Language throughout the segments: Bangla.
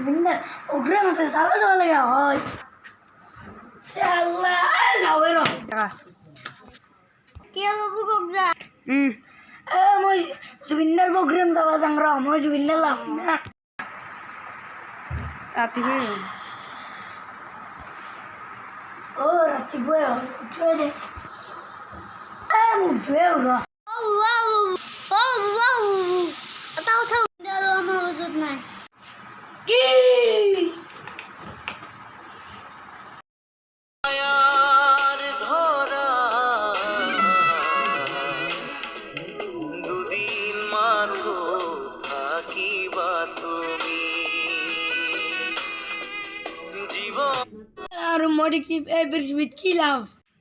জুবিনদার প্রোগ্রাম আছে চাবা যাব লাগে হয় শালা যাওই র কি হলো প্রোগ্রাম মই জুবিনদার প্রোগ্রাম যাবা যাং র মই জুবিনদার লাভ না রাতিপুৱাই ও রাতিপুৱাই হ'ল উঠোৱে দে মোক ধুৱে ৰ তাও থাও আমার ওজুত নাই কি দুদিন মাত্র থাকিবা তুমি জীবন আর মরে কি এই পৃথিবীত কি লাভ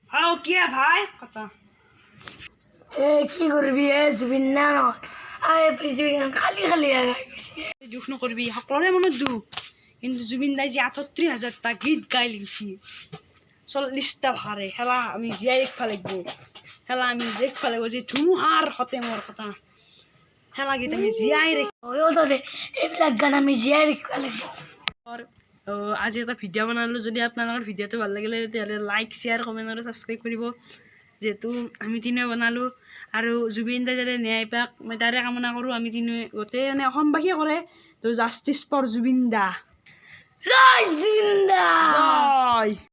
আও কিয়া ভাই কথা কি করবি জুবিন না এই পৃথিবীখন খালি খালি লাগাই গৈছে দুখ নকৰিবি সকলোৰে মনত দুখ কিন্তু জুবিন দাই যে ৩৮,০০০টা গীত গাই লিখছি ৪০টা ভাৰে খেলা আমি জীয়াই ৰাখিব লাগিব খেলা আমি দেখিব লাগিব যে ধুমুহাৰ সতে মোৰ কথা খেলা গীত আমি জীয়াই ততে এইবিলাক গান আমি জীয়াই ৰাখিব লাগিব আজি এটা ভিডিঅ' বনালোঁ যদি আপোনালোকৰ ভিডিঅ'টো ভাল লাগিলে তেতিয়াহ'লে লাইক শ্বেয়াৰ কমেণ্ট আৰু ছাবস্ক্ৰাইব কৰিব যিহেতু আমি তিনিও বনালোঁ আৰু জুবিন দাই যাতে ন্যায় পাওক মই তাৰে কামনা কৰোঁ আমি তিনিও গোটেই মানে অসমবাসীয়ে কৰে তো জাষ্টিছ ফৰ জুবিন দা জয় জুবিন দা জয়